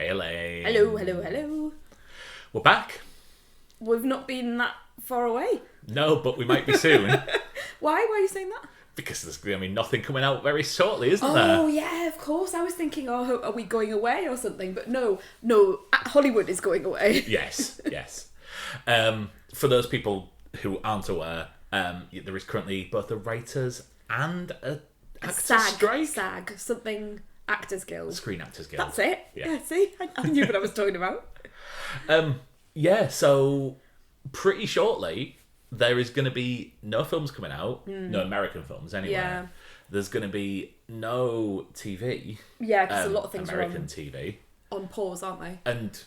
Hey, Elaine. Hello. We're back. We've not been that far away. No, but we might be soon. Why? Why are you saying that? Because there's going to be nothing coming out very shortly, isn't there? Oh, yeah, of course. I was thinking, are we going away or something? But no, Hollywood is going away. Yes. For those people who aren't aware, there is currently both a writers and a actors strike. SAG, something Actors Guild. Screen Actors Guild. That's it. Yeah. See? I knew what I was talking about. So pretty shortly, there is going to be no films coming out. No American films, anyway. Yeah. There's going to be no TV. Yeah, because a lot of things American TV. On pause, aren't they? And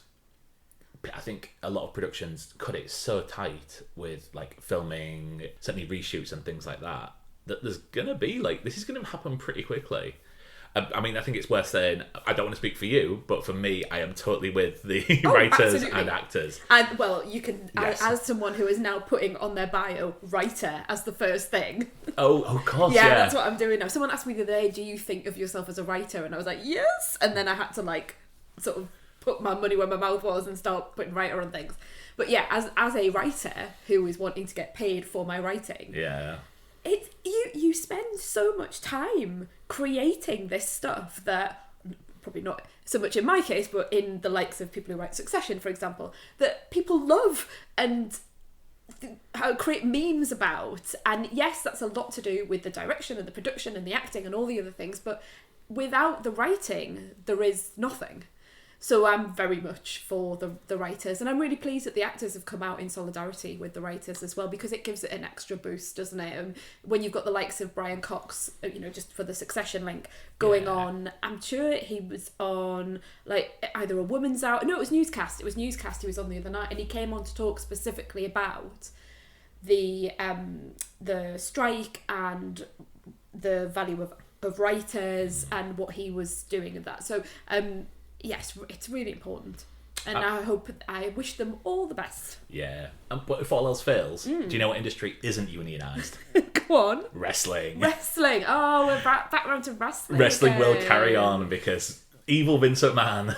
I think a lot of productions cut it so tight with like filming, certainly reshoots and things like that, that there's going to be this is going to happen pretty quickly. I mean, I think it's worth saying, I don't want to speak for you, but for me, I am totally with the writers absolutely. and actors. And, well, you can, Yes. as someone who is now putting on their bio, writer as the first thing. Oh, of course, Yeah, yeah. that's what I'm doing now. Someone asked me the other day, do you think of yourself as a writer? And I was like, yes! And then I had to, sort of put my money where my mouth was and start putting writer on things. But yeah, as a writer who is wanting to get paid for my writing... Yeah. You spend so much time creating this stuff that, probably not so much in my case, but in the likes of people who write Succession, for example, that people love and create memes about. And yes, that's a lot to do with the direction and the production and the acting and all the other things, but without the writing, there is nothing. So I'm very much for the writers, and I'm really pleased that the actors have come out in solidarity with the writers as well, because it gives it an extra boost, doesn't it? When you've got the likes of Brian Cox, just for the Succession link, going on, I'm sure he was on either a Woman's Hour, no, it was Newscast he was on the other night, and he came on to talk specifically about the strike and the value of writers and what he was doing of that. So yes, it's really important, and I wish them all the best. Yeah, but if all else fails, do you know what industry isn't unionised? Go on. Wrestling. Oh, we're back around to wrestling. Wrestling will carry on because evil Vince McMahon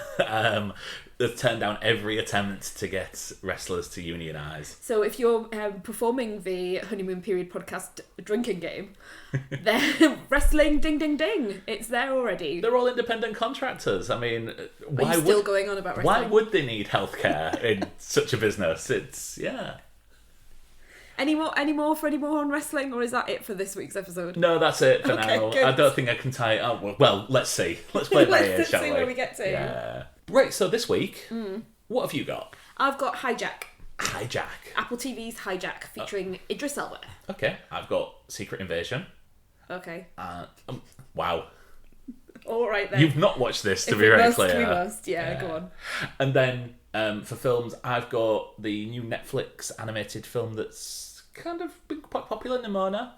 has turned down every attempt to get wrestlers to unionise. So if you're performing the Honeymoon Period podcast drinking game, then wrestling, ding, ding, ding, it's there already. They're all independent contractors. I mean, Are you still going on about wrestling? Why would they need healthcare in such a business? Any more on wrestling, or is that it for this week's episode? No, that's it for now. Good. I don't think I can tie it up. Well, let's see. Let's play it by ear, shall we? Let's see where we get to. Yeah. Right, so this week, what have you got? I've got Hijack. Apple TV's Hijack, featuring Idris Elba. Okay, I've got Secret Invasion. Okay. Wow. All right then. You've not watched this, to be very clear. We must. Yeah, go on. And then for films, I've got the new Netflix animated film that's kind of been quite popular, Nimona.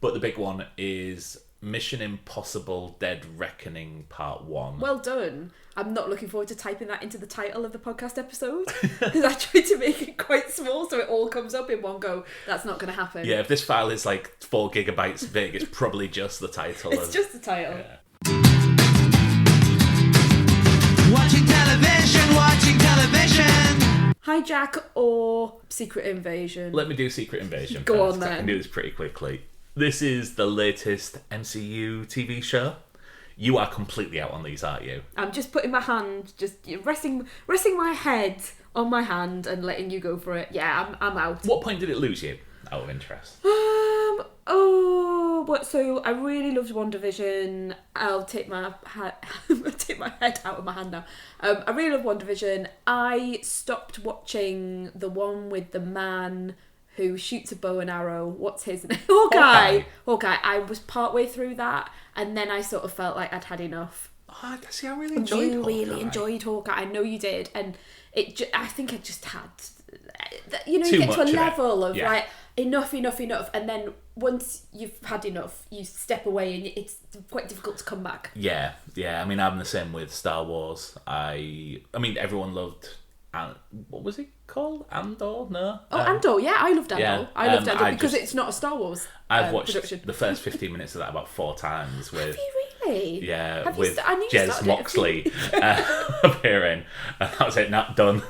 But the big one is Mission Impossible Dead Reckoning Part 1. Well done. I'm not looking forward to typing that into the title of the podcast episode, because I tried to make it quite small so it all comes up in one go. That's not going to happen. Yeah, if this file is 4 gigabytes big, it's probably just the title. It's just the title. Yeah. Watching television. Hijack or Secret Invasion? Let me do Secret Invasion Go first. on then. I can do this pretty quickly. This is the latest MCU TV show. You are completely out on these, aren't you? I'm just putting my hand, just resting my head on my hand and letting you go for it. Yeah, I'm out. What point did it lose you, out of interest? So I really loved WandaVision. I'll take my head out of my hand now. I really loved WandaVision. I stopped watching the one with the man who shoots a bow and arrow. What's his name? Hawkeye. I was partway through that, and then I sort of felt like I'd had enough. Oh, see, I really enjoyed Hawkeye. You really enjoyed Hawkeye. I know you did, and I think I just had, you get to a level of enough, and then once you've had enough, you step away, and it's quite difficult to come back. Yeah. I mean, I'm the same with Star Wars. I mean, everyone loved. What was it called? Andor? No. Andor. Yeah, I loved Andor. Yeah, I loved Andor because it's not a Star Wars. I've watched production. the first 15 minutes of that about 4 times. With Have you Really? Yeah, Have you with I knew you Jez started it. Moxley appearing. And that was it, done.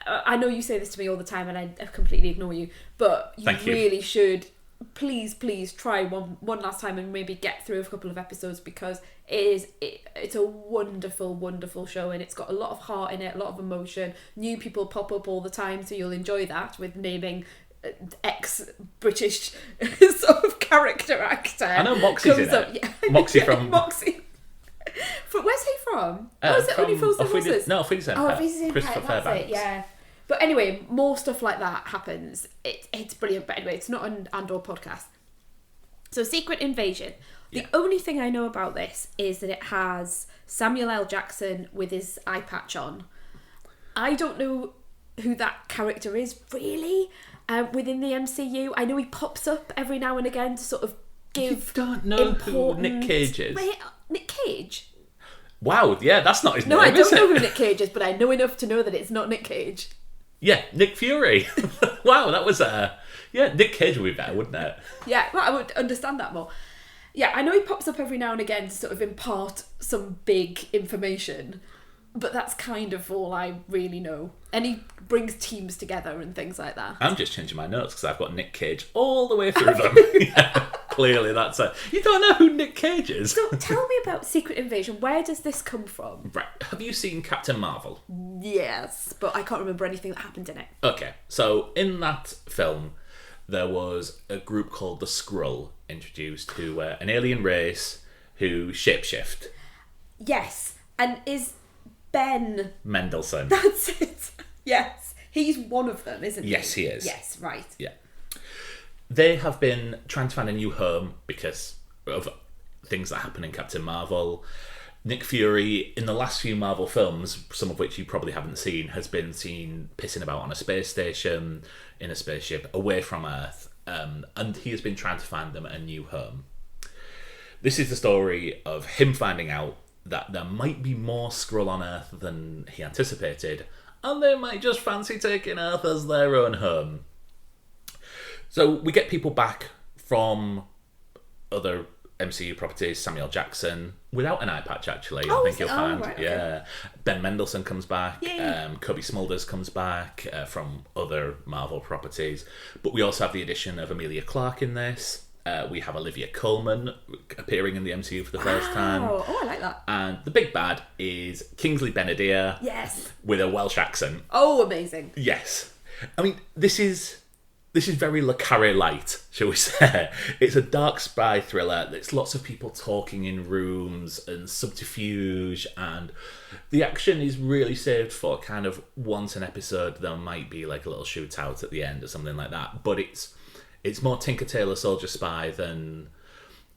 I know you say this to me all the time, and I completely ignore you. But you Thank you. really should, please try one last time and maybe get through a couple of episodes, because it's a wonderful, wonderful show, and it's got a lot of heart in it, a lot of emotion. New people pop up all the time, so you'll enjoy that with naming ex-British sort of character actor. I know Moxie's in it. Yeah. Moxie from... Moxie. Where's he from? Is it only Fools and Horses? No, Fools and Horses. Christopher That's Fairbanks. it, yeah. But anyway, more stuff like that happens. It's brilliant. But anyway, it's not an And/or podcast. So Secret Invasion. The only thing I know about this is that it has Samuel L. Jackson with his eye patch on. I don't know who that character is, really, within the MCU. I know he pops up every now and again to sort of give You don't know who Nick Cage is? Wait, Nick Cage? Wow, yeah, that's not his name, No, I is don't it? know who Nick Cage is, but I know enough to know that it's not Nick Cage. Yeah, Nick Fury. Wow, that was yeah, Nick Cage would be better, wouldn't it? Yeah, well, I would understand that more. Yeah, I know he pops up every now and again to sort of impart some big information, but that's kind of all I really know. And he brings teams together and things like that. I'm just changing my notes because I've got Nick Cage all the way through them. Yeah, clearly that's it. You don't know who Nick Cage is? So tell me about Secret Invasion. Where does this come from? Right, have you seen Captain Marvel? Yes, but I can't remember anything that happened in it. Okay, so in that film, there was a group called the Skrull introduced, who were an alien race who shapeshift. Yes, and is Ben... Mendelsohn. That's it. Yes, he's one of them, isn't he? Yes, he is. Yes, right. Yeah. They have been trying to find a new home because of things that happen in Captain Marvel. Nick Fury, in the last few Marvel films, some of which you probably haven't seen, has been seen pissing about on a space station, in a spaceship, away from Earth, and he has been trying to find them a new home. This is the story of him finding out that there might be more Skrull on Earth than he anticipated, and they might just fancy taking Earth as their own home. So we get people back from other MCU properties. Samuel Jackson, without an eye patch, actually. I think you'll find. Right, okay. Yeah. Ben Mendelsohn comes back. Yay. Kobe Smulders comes back from other Marvel properties. But we also have the addition of Emilia Clarke in this. We have Olivia Colman appearing in the MCU for the first time. Oh, I like that. And the big bad is Kingsley Ben-Adir. Yes. With a Welsh accent. Oh, amazing. Yes. I mean, this is very Le Carré light, shall we say. It's a dark spy thriller. It's lots of people talking in rooms and subterfuge, and the action is really saved for kind of once an episode there might be like a little shootout at the end or something like that. But it's more Tinker Tailor Soldier Spy than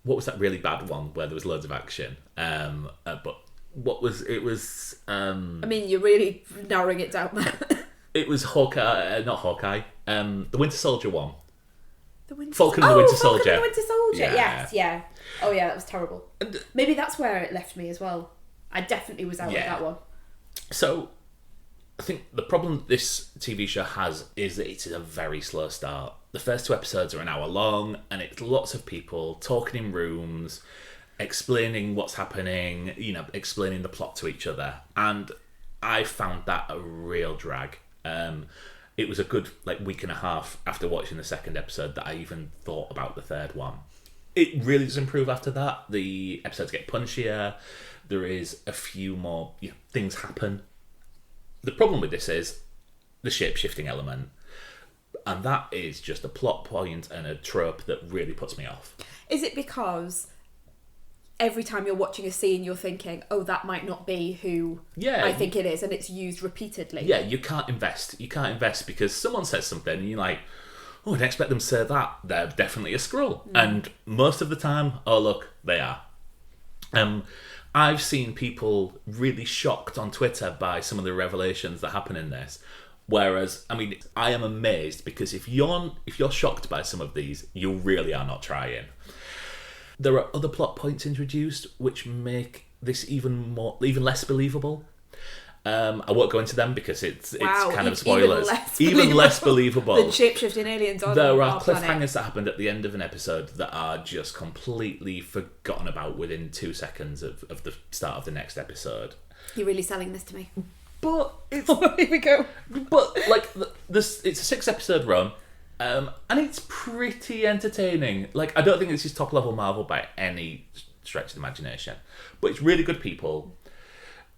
what was that really bad one where there was loads of action. But what was it was I mean, you're really narrowing it down there. It was Hawkeye, not Hawkeye. The Winter Soldier one. Falcon and the Winter Falcon Soldier. and the Winter Soldier. Yeah. Yes, yeah. Oh yeah, that was terrible. And, Maybe that's where it left me as well. I definitely was out with Yeah. that one. So, I think the problem this TV show has is that it's a very slow start. The first 2 episodes are an hour long, and it's lots of people talking in rooms, explaining what's happening, explaining the plot to each other. And I found that a real drag. It was a good week and a half after watching the second episode that I even thought about the third one. It really does improve after that. The episodes get punchier. There is a few more things happen. The problem with this is the shape-shifting element. And that is just a plot point and a trope that really puts me off. Is it because every time you're watching a scene you're thinking, oh, that might not be who I think it is, and it's used repeatedly? Yeah, you can't invest because someone says something and you're like, oh, I didn't expect them to say that. They're definitely a Skrull. And most of the time, oh look, they are. I've seen people really shocked on Twitter by some of the revelations that happen in this. Whereas, I mean, I am amazed because if you're shocked by some of these, you really are not trying. There are other plot points introduced which make this even less believable. I won't go into them because it's kind of Even spoilers. Even less believable. than shape-shifting aliens on There are our planet. cliffhangers that happened at the end of an episode that are just completely forgotten about within 2 seconds of the start of the next episode. You're really selling this to me. But it's Here we go. But like this, it's a 6-episode run, and it's pretty entertaining. Like, I don't think this is top level Marvel by any stretch of the imagination, but it's really good people.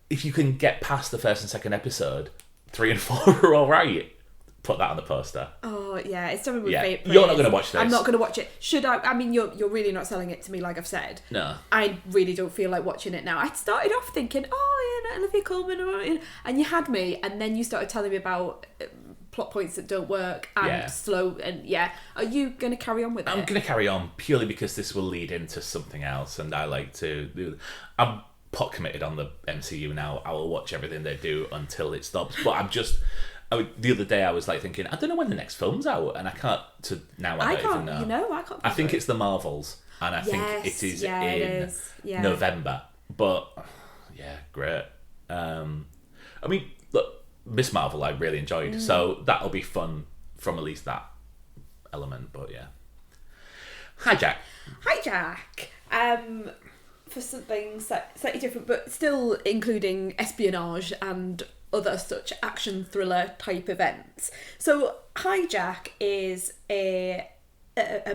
If you can get past the first and second episode, 3 and 4 are all right. Put that on the poster. Oh yeah, it's some of my favourite. You're not going to watch this. I'm not going to watch it. Should I? I mean, you're really not selling it to me, like I've said. No. I really don't feel like watching it now. I started off thinking, oh yeah, Olivia Colman, and you had me, and then you started telling me about plot points that don't work and slow, and are you going to carry on with it? I'm going to carry on purely because this will lead into something else, and I like to do. I'm pot committed on the MCU now. I will watch everything they do until it stops. But the other day I was like thinking, I don't know when the next film's out, and I can't. To now I don't even know. You know, I can't. I think it's the Marvels, and I think it is in November. But yeah, great. I mean, look, Miss Marvel I really enjoyed, so that'll be fun from at least that element. But yeah, Hijack. For something slightly different, but still including espionage and other such action thriller type events. So Hijack is a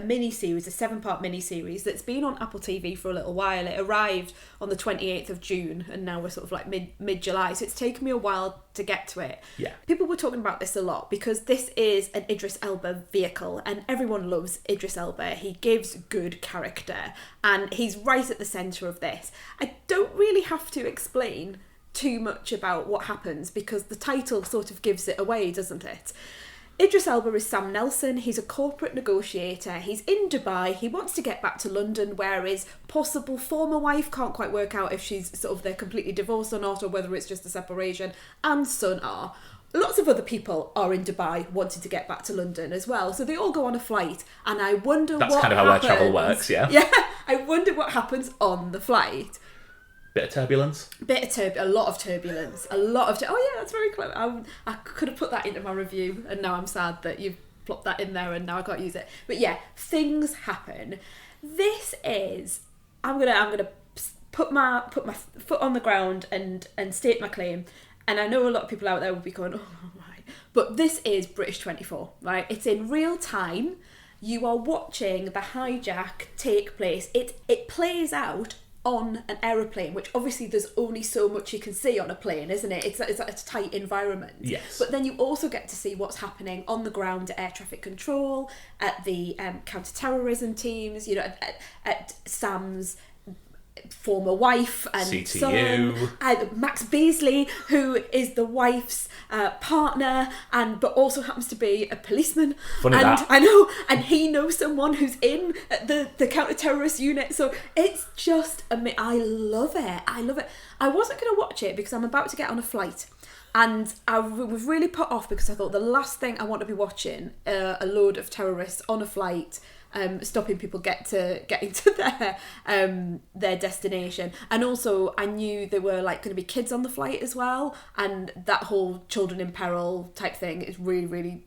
mini-series, a 7-part mini-series that's been on Apple TV for a little while. It arrived on the 28th of June, and now we're sort of like mid-July, so it's taken me a while to get to it. Yeah. People were talking about this a lot because this is an Idris Elba vehicle, and everyone loves Idris Elba. He gives good character, and he's right at the centre of this. I don't really have to explain too much about what happens because the title sort of gives it away, doesn't it? Idris Elba is Sam Nelson. He's a corporate negotiator. He's in Dubai. He wants to get back to London, where his possible former wife can't quite work out if she's sort of they're completely divorced or not, or whether it's just a separation, and son are. Lots of other people are in Dubai wanting to get back to London as well. So they all go on a flight, and I wonder That's what kind of how our travel works, yeah? Yeah, I wonder what happens on the flight. Bit of turbulence. A lot of turbulence. Oh yeah, that's very clever. I could have put that into my review, and now I'm sad that you've plopped that in there, and now I can't use it. But yeah, things happen. This is. I'm gonna put my foot on the ground and state my claim. And I know a lot of people out there will be going, oh right, but this is British 24, right? It's in real time. You are watching the hijack take place. It plays out on an aeroplane, which obviously there's only so much you can see on a plane, isn't it? It's a tight environment. Yes. But then you also get to see what's happening on the ground at air traffic control, at the counter-terrorism teams, at Sam's former wife and CTU. son, and Max Beasley, who is the wife's partner, but also happens to be a policeman. Funny and that. I know, and he knows someone who's in the counter-terrorist unit. So it's just I love it. I wasn't going to watch it because I'm about to get on a flight. And I was really put off because I thought the last thing I want to be watching a load of terrorists on a flight stopping people getting to their destination. And also I knew there were like going to be kids on the flight as well, and that whole children in peril type thing is really, really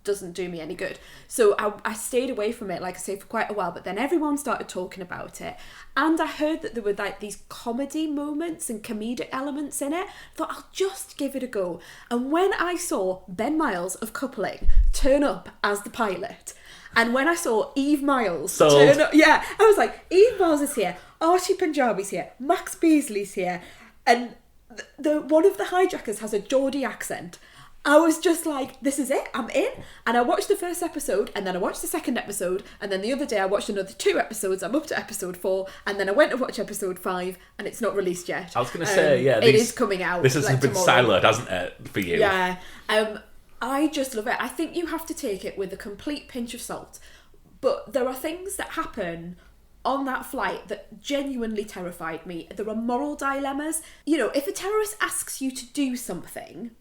doesn't do me any good. So I stayed away from it, like I say, for quite a while, but then everyone started talking about it, and I heard that there were like these comedy moments and comedic elements in it. I thought I'll just give it a go. And when I saw Ben Miles of Coupling turn up as the pilot, and when I saw Eve Miles turn up, I was like, Eve Miles is here, Archie Punjabi's here, Max Beasley's here, and the one of the hijackers has a Geordie accent. I was just like, this is it, I'm in. And I watched the first episode, and then I watched the second episode, and then the other day I watched another 2 episodes. I'm up to episode 4, and then I went to watch episode 5, and it's not released yet. I was going to say, it is coming out. This has been tomorrow. siloed, hasn't it, for you? Yeah. I just love it. I think you have to take it with a complete pinch of salt. But there are things that happen on that flight that genuinely terrified me. There are moral dilemmas. If a terrorist asks you to do something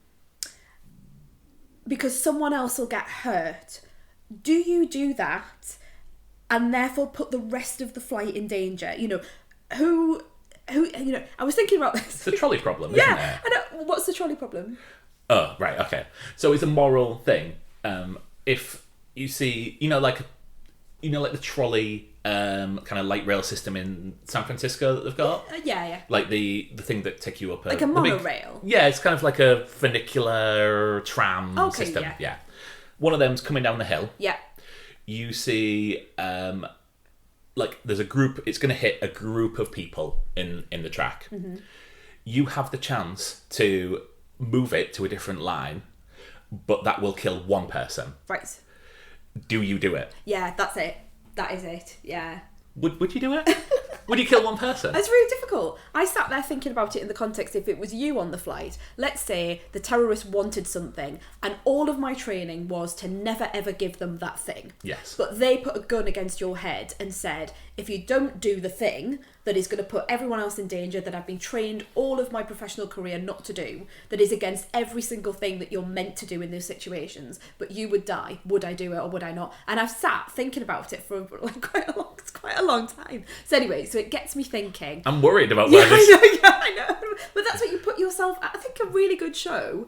because someone else will get hurt, do you do that and therefore put the rest of the flight in danger? Who I was thinking about this. It's a trolley problem, isn't it? And What's the trolley problem? Oh, right, okay. So it's a moral thing. If you see, like the trolley kind of light rail system in San Francisco that they've got? Yeah. Like the thing that take you up Like a monorail? Yeah, it's kind of like a funicular tram system. Yeah. One of them's coming down the hill. Yeah. You see, there's a group, it's going to hit a group of people in the track. Mm-hmm. You have the chance to move it to a different line, but that will kill one person. Right. Do you do it? Yeah, that's it. That is it. Yeah. Would you do it? Would you kill one person? It's really difficult. I sat there thinking about it in the context if it was you on the flight. Let's say the terrorist wanted something and all of my training was to never ever give them that thing. Yes. But they put a gun against your head and said, if you don't do the thing that is going to put everyone else in danger, that I've been trained all of my professional career not to do, that is against every single thing that you're meant to do in those situations, but you would die. Would I do it or would I not? And I've sat thinking about it for quite a long time. So anyway, so it gets me thinking. I'm worried about where this... I know. But that's what you put yourself... I think a really good show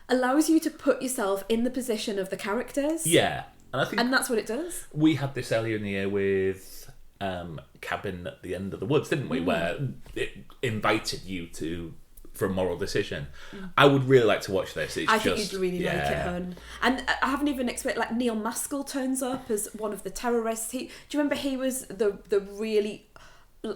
allows you to put yourself in the position of the characters. Yeah. And that's what it does. We had this earlier in the year with Cabin at the End of the Woods, didn't we? Where it invited you for a moral decision. I would really like to watch this. I think you'd really like it, hun. And I haven't even expected, Neil Maskell turns up as one of the terrorists. Do you remember he was the really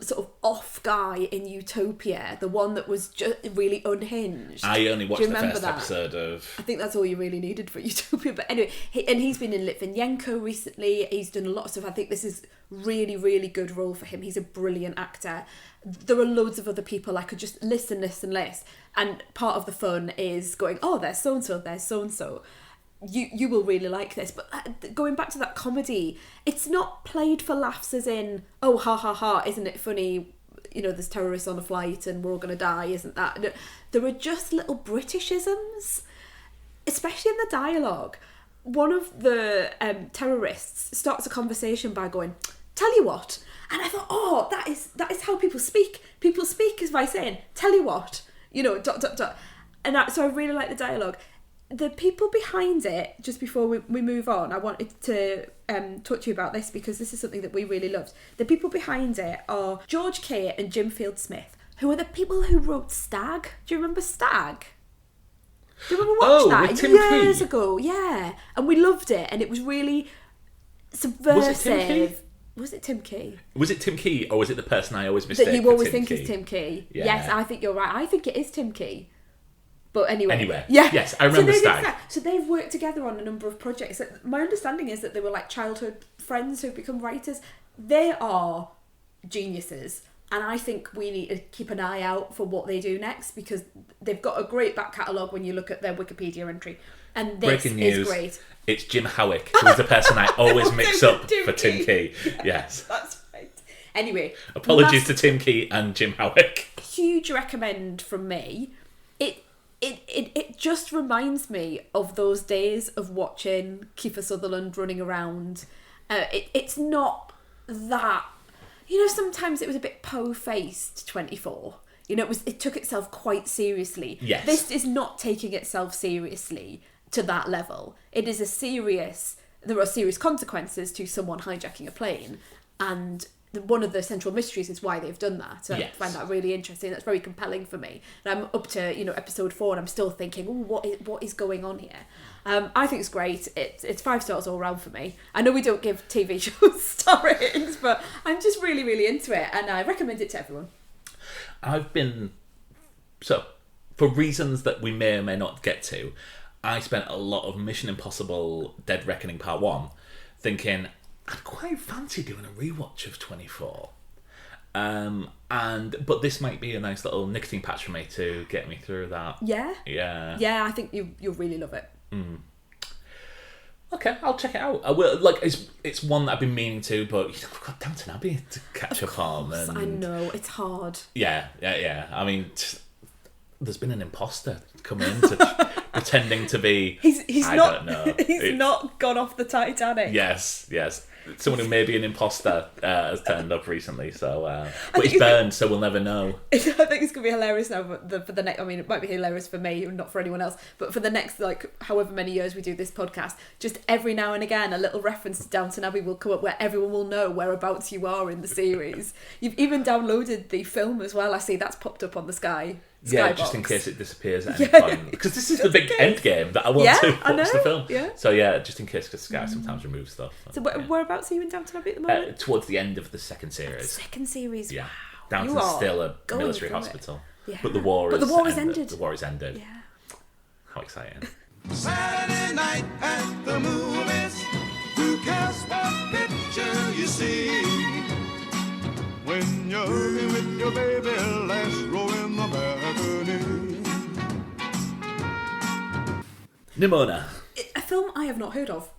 sort of off guy in Utopia, the one that was just really unhinged? I only watched the first episode of... I think that's all you really needed for Utopia. But anyway, he's been in Litvinenko recently. He's done a lot of stuff. I think this is really, really good role for him. He's a brilliant actor. There are loads of other people I could just list. And part of the fun is going, oh, there's so-and-so, there's so-and-so. You will really like this. But going back to that comedy, it's not played for laughs as in, oh, ha, ha, ha, isn't it funny? There's terrorists on a flight and we're all going to die, isn't that? No, there are just little Britishisms, especially in the dialogue. One of the terrorists starts a conversation by going, tell you what. And I thought, oh, that is how people speak. People speak is by saying, tell you what, dot, dot, dot. And so I really like the dialogue. The people behind it, just before we move on, I wanted to talk to you about this because this is something that we really loved. The people behind it are George Kay and Jim Field-Smith, who are the people who wrote Stag. Do you remember Stag? Do you remember watching that? With Tim years Key? ago, yeah. And we loved it, and it was really subversive. Was it Tim Key? Was it Tim Key, or was it the person I always mistake? That you always think is Tim Key. Yeah. Yes, I think you're right. I think it is Tim Key. But anyway. Yeah. Yes, I remember Stag. So they've worked together on a number of projects. My understanding is that they were like childhood friends who've become writers. They are geniuses. And I think we need to keep an eye out for what they do next because they've got a great back catalogue when you look at their Wikipedia entry. And this Breaking news, is great. It's Jim Howick, who is the person I always mix up for Tim Key. Yes. That's right. Anyway. Apologies to Tim Key and Jim Howick. Huge recommend from me. It just reminds me of those days of watching Kiefer Sutherland running around. It's not that... sometimes it was a bit po-faced 24. It took itself quite seriously. Yes. This is not taking itself seriously to that level. It is there are serious consequences to someone hijacking a plane. And one of the central mysteries is why they've done that. So yes. I find that really interesting. That's very compelling for me. And I'm up to, episode 4 and I'm still thinking, what is going on here? I think it's great. It's 5 stars all round for me. I know we don't give TV shows star ratings, but I'm just really, really into it and I recommend it to everyone. For reasons that we may or may not get to, I spent a lot of Mission Impossible Dead Reckoning Part 1 thinking, I'd quite fancy doing a rewatch of 24. But this might be a nice little nicotine patch for me to get me through that. Yeah? Yeah. Yeah, I think you'll really love it. Mm. Okay, I'll check it out. I will. It's one that I've been meaning to, but we've got Downton Abbey to catch up on. And I know, it's hard. Yeah. I mean, there's been an imposter come in to pretending to be. He's I not. don't know. He's not gone off the Titanic. Yes. Someone who may be an imposter has turned up recently, so but he's burned, so we'll never know. I think it's gonna be hilarious now for the next. I mean, it might be hilarious for me, not for anyone else, but for the next however many years we do this podcast, just every now and again, a little reference to Downton Abbey will come up where everyone will know whereabouts you are in the series. You've even downloaded the film as well. I see that's popped up on the Sky. Yeah, Skybox. Just in case it disappears at any point. Because this is the big end game that I want to watch the film. Yeah. So yeah, just in case, because Sky sometimes removes stuff. So whereabouts are you in Downton Abbey at the moment? Towards the end of the second series. Second series. Yeah. Wow. Downton's still a military hospital. Yeah. But the war is ended. The war is ended. Yeah. How exciting. Saturday night at the movies. Who cares what picture you see? When you're with your baby, last row in the balcony. Nimona. A film I have not heard of.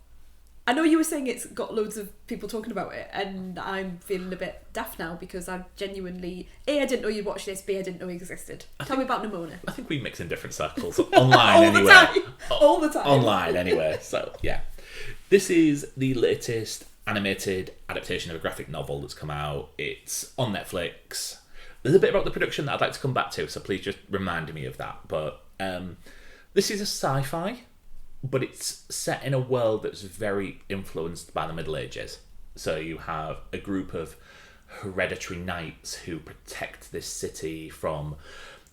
I know you were saying it's got loads of people talking about it, and I'm feeling a bit daft now because I genuinely I didn't know you'd watched this, B, I didn't know it existed. Tell me about Nimona. I think we mix in different circles. Online anyway. All the time. Online anyway. So yeah. This is the latest animated adaptation of a graphic novel that's come out. It's on Netflix. There's a bit about the production that I'd like to come back to, so please just remind me of that. But this is a sci-fi, but it's set in a world that's very influenced by the Middle Ages. So you have a group of hereditary knights who protect this city from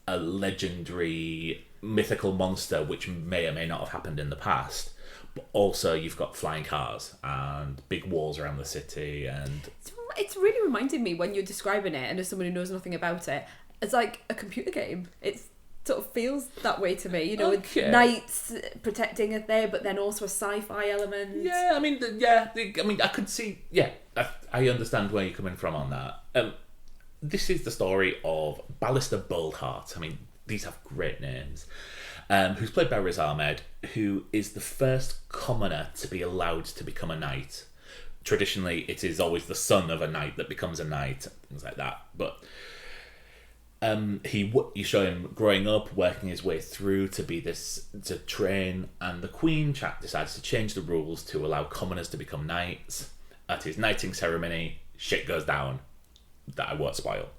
a legendary mythical monster which may or may not have happened in the past. But also you've got flying cars and big walls around the city, and it's really reminding me when you're describing it, and as someone who knows nothing about it, it's like a computer game. It sort of feels that way to me, with knights protecting it there, but then also a sci-fi element. Yeah, I mean, I could see. Yeah, I understand where you're coming from on that. This is the story of Ballister Boldheart. I mean, these have great names. Who's played by Riz Ahmed, who is the first commoner to be allowed to become a knight. Traditionally, it is always the son of a knight that becomes a knight, things like that. But you show him growing up, working his way through to train, and the Queen decides to change the rules to allow commoners to become knights. At his knighting ceremony, shit goes down that I won't spoil.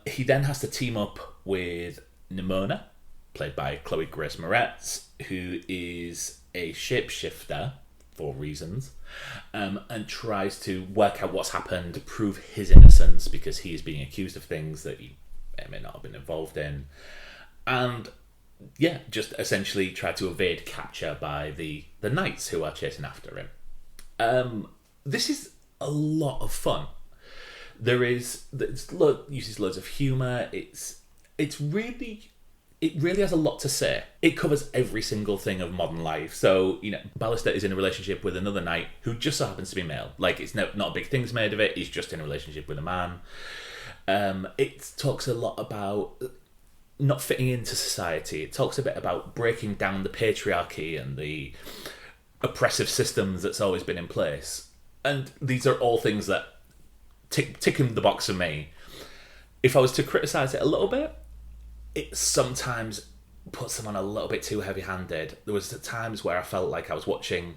He then has to team up with Nimona, played by Chloe Grace Moretz, who is a shapeshifter for reasons, and tries to work out what's happened, prove his innocence because he is being accused of things that he may not have been involved in, and just essentially try to evade capture by the knights who are chasing after him. This is a lot of fun. Uses loads of humour. It really has a lot to say. It covers every single thing of modern life. So, Ballister is in a relationship with another knight who just so happens to be male. Like, it's not a big thing's made of it. He's just in a relationship with a man. It talks a lot about not fitting into society. It talks a bit about breaking down the patriarchy and the oppressive systems that's always been in place. And these are all things that tick in the box for me. If I was to criticise it a little bit, it sometimes puts them on a little bit too heavy-handed. There was times where I felt like I was watching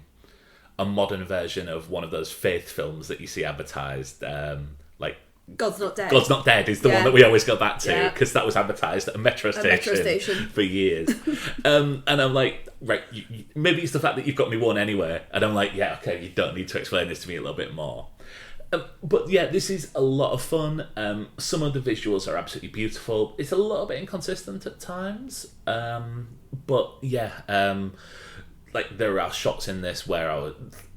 a modern version of one of those faith films that you see advertised, like God's Not Dead. God's Not Dead is the one that we always go back to, because that was advertised at a metro station for years. And I'm like, right, maybe it's the fact that you've got me one anyway. And I'm like, yeah, okay, you don't need to explain this to me a little bit more. But yeah, this is a lot of fun. Some of the visuals are absolutely beautiful. It's a little bit inconsistent at times. But yeah, like there are shots in this where I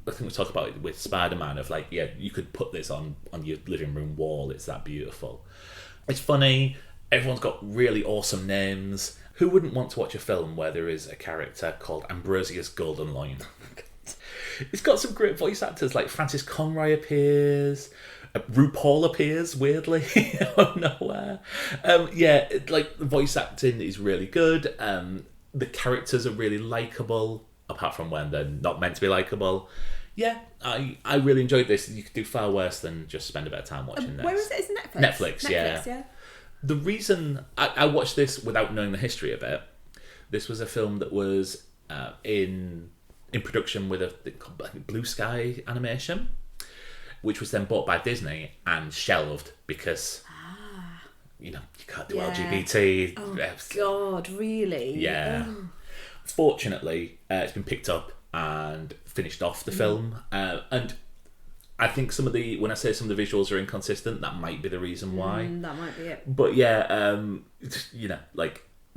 think we talked about it with Spider-Man of like, yeah, you could put this on your living room wall. It's that beautiful. It's funny. Everyone's got really awesome names. Who wouldn't want to watch a film where there is a character called Ambrosius Goldenloin? It's got some great voice actors, like Francis Conroy appears, RuPaul appears, weirdly, out of nowhere. Like, the voice acting is really good. The characters are really likeable, apart from when they're not meant to be likeable. Yeah, I really enjoyed this. You could do far worse than just spend a bit of time watching this. Where is it? It's Netflix? Netflix, yeah. The reason I watched this without knowing the history of it, This was a film that was in production with a Blue Sky Animation, which was then bought by Disney and shelved because you can't do LGBT. Oh God, really? Yeah. Oh. Fortunately, it's been picked up and finished off the film, and I think when I say some of the visuals are inconsistent, that might be the reason why. That might be it. But yeah,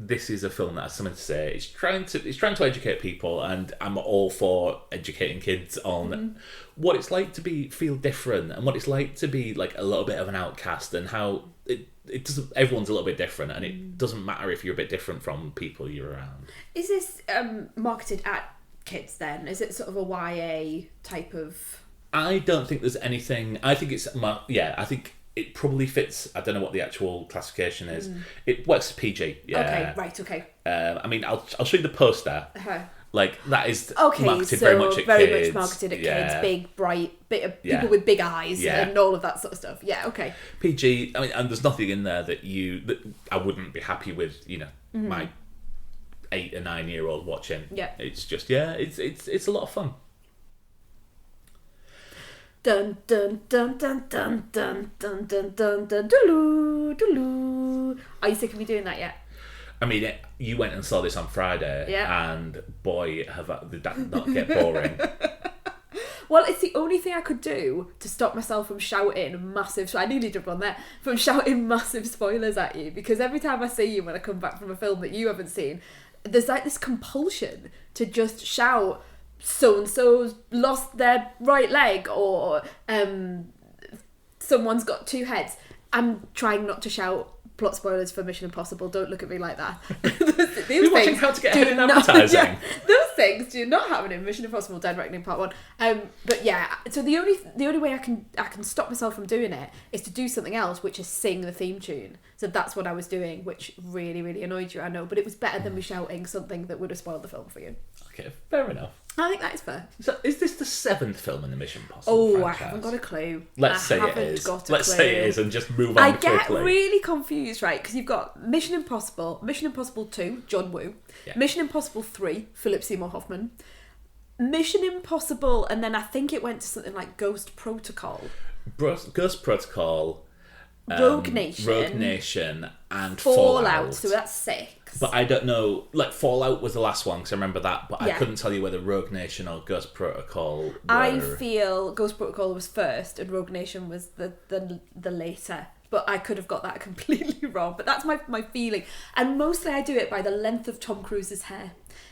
this is a film that has something to say. It's trying to educate people, and I'm all for educating kids on what it's like to feel different, and what it's like to be like a little bit of an outcast, and how it doesn't. Everyone's a little bit different, and it doesn't matter if you're a bit different from people you're around. Is this marketed at kids then? Is it sort of a YA type of? I don't think there's anything. I think I think it probably fits. I don't know what the actual classification is. It works as PG. Yeah. Okay. Right. Okay. I mean, I'll show you the poster. Like that is marketed so very much at very kids. much marketed at kids. Big, bright, people with big eyes and all of that sort of stuff. Yeah. Okay. PG. I mean, and there's nothing in there that I wouldn't be happy with. My 8 or 9 year old watching. Yeah. It's just it's a lot of fun. Dun dun dun dun dun dun dun dun dun dun doo doo. Are you sick of me doing that yet? I mean, you went and saw this on Friday, and boy, did that not get boring. Well, it's the only thing I could do to stop myself from shouting massive. I nearly jumped on there from shouting massive spoilers at you, because every time I see you when I come back from a film that you haven't seen, there's like this compulsion to just shout, so-and-so's lost their right leg, or someone's got 2 heads. I'm trying not to shout plot spoilers for Mission Impossible. Don't look at me like that. We're watching How to Get Ahead in Advertising. Those things do not happen in Mission Impossible Dead Reckoning Part 1. But yeah, so the only way I can stop myself from doing it is to do something else, which is sing the theme tune. So that's what I was doing, which really, really annoyed you, I know, but it was better than me shouting something that would have spoiled the film for you. Okay, fair enough. I think that is fair. So, is this the 7th film in the Mission Impossible franchise? I haven't got a clue. Let's say it is, and just move on quickly. I get really confused, right? Because you've got Mission Impossible 2, John Woo, Mission Impossible 3, Philip Seymour Hoffman, Mission Impossible, and then I think it went to something like Ghost Protocol. Ghost Protocol, Rogue Nation, and Fallout. So that's 6. But I don't know, like Fallout was the last one, because I remember that, but I couldn't tell you whether Rogue Nation or Ghost Protocol were... I feel Ghost Protocol was first and Rogue Nation was the later. But I could have got that completely wrong. But that's my feeling. And mostly I do it by the length of Tom Cruise's hair.